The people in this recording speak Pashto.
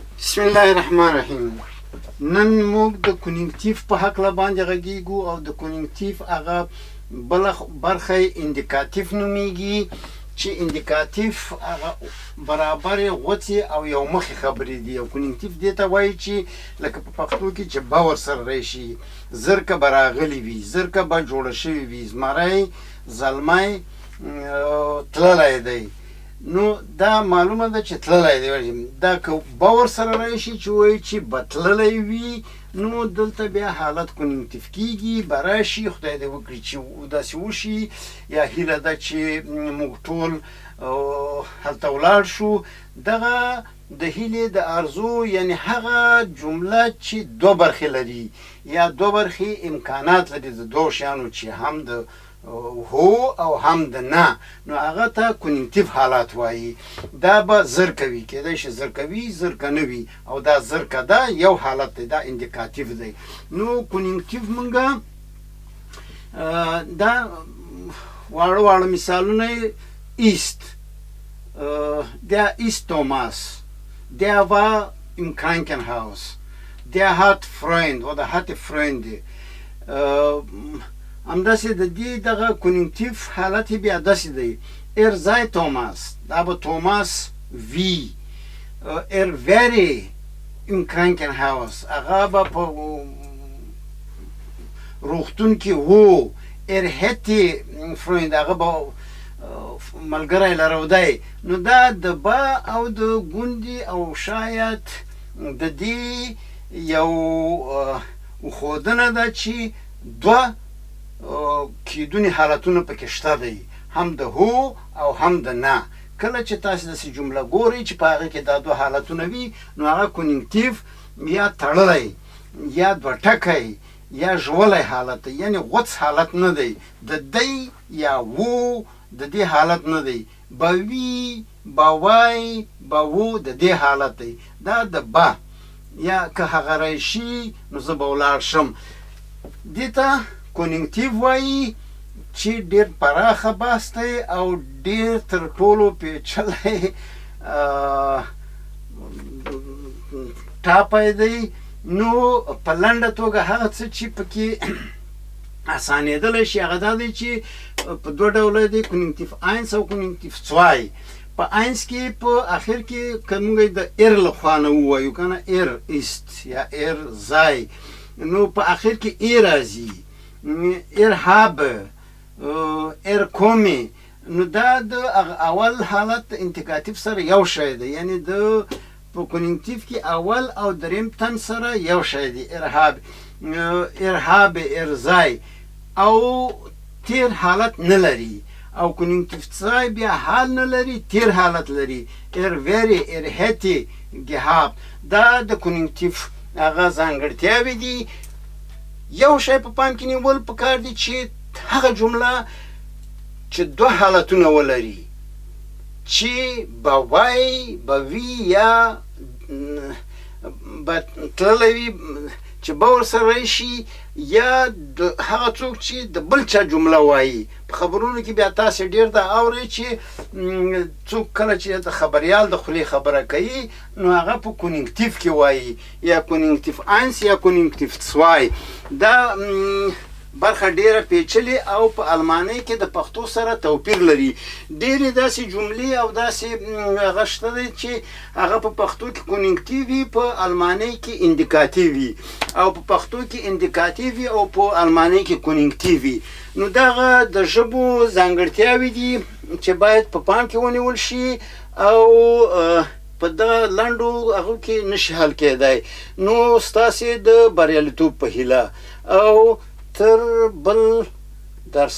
بسم الله الرحمن الرحیم. نن موږ د کونیکتیف په هکله باندې غږیږو او د کونیکتیف هغه بله برخه اندیکاتیف نومیږي چې اندیکاتیف هغه برابرې غوڅې او یو مخې خبرې دي. او کونیکتیف دې ته وایي چې لکه په پښتو کې چې به ورسره راشي، زرکه به راغلي وي، زرکه به جوړه شوې وي، زمری زلمی تللی دی. نو دا معلومه ده چې تللی دی. دا که به ورسره راشي چې وایي چې به تللی وي، نو دلته بیا حالت کونیکتیف کېږي، به راشي. خدای دې وکړي چې داسې وشي، یا هیله ده چې موږ ټول هلته ولاړ شو. دغه د هیلې د ارزو یعنی هغه جمله چې دوه برخې لري یا دوه برخې امکانات لري د دوه شیانو، چې هم د هو او هم د نه، نو هغه ته کونیکتیف حالات وایي. دا به زرکه وي، کېدای شي زرکه وي، زرکه نه وي، او دا زرکه ده، یو حالت دی، دا اندیکاتیف دی. نو کونیکتیف مونږه دا واړه واړه مثالونه ایست، der ist Thomas, der war im Krankenhaus, der hat Freund oder hatte Freunde. همداسې د دې دغه کونیکتیف حالت بیا داسې دی. sei Thomas، دا به توماس وي. wäre im Krankenhaus، هغه به په روغتون کې وو. hätte Freund، هغه به ملګری لرودی. نو دا د با او د ګوندې او شاید د دې یو ښودنه ده چې دوه کیدونی حالتونه پکې شته دی، هم د هو او هم د نه. کله چې تاسو داسې جمله ګورئ چې په هغه کې دا دوه حالتونه وي، نو هغه کونیکتیف یا تړلی یا دوه ټکی یا ژولی حالت دی، یعنی غوڅ حالت نه دی. د دی یا وو د دې حالت نه دی. به وي، به وای، به وو د دې حالت دی. دا د به یا که هغه راشي نو زه به ولاړ شم. دې ته کونیکتیف وایي چې ډېر پراخه بحث دی او ډېر تر ټولو پیچلی ټاپی دی. نو په لنډه توګه هغه څه چې پکې اسانېدلی شي هغه دا دی چې په دوه ډوله دی، کونیکتیف اینس او کونیکتیف څوای. په اینس کې په اخر کې که موږ د ایر له خوا نه ووایو که نه، ایر ایست یا ایر ځای، نو په اخر کې ای راځي. habe، komme، نو دا د اول حالت اندیکاتیف سره یو شی دی، یعنی د په کونیکتیف کې اول او دریم تن سره یو شی دی. habe، ځای او تیر حالت نه لري. او کونیکتیف ځای بیا حال نه لري، تیر حالت لري. wäre، hätte gehabt. دا د کونیکتیف هغه ځانګړتیاوې دي. یو شی په پام کې نیول پکار دي چې هغه جمله چې دوه حالتونه ولري، چې به وای، به وي یا به تللی وي، چې به ورسره راشي، یا هغه څوک چې د بل چا جمله وایي. په خبرونو کې بیا تاسې ډېر دا اورئ چې څوک کله چې د خبریال د خولې خبره کوي، نو هغه په کونیکتیف کې وایي، یا کونیکتیف اینس یا کونیکتیف څوای. دا برخه ډیره پیچلې او په المانۍ کې د پښتو سره توپیر لري. ډېرې داسې جملې او داسې هغه شته دی چې هغه په پښتو کې کونیکتیف وي، په المانۍ کې اندیکاتیف وي، او په پښتو کې اندیکاتیف وي او په المانۍ کې کونیکتیف وي. نو دغه د ژبو ځانګړتیاوې دي چې باید په پام کې ونیول شي او په دغه لنډو هغو کې نشي حل کېدی. نو ستاسې د بریالیتوب په هیله او تر بل درس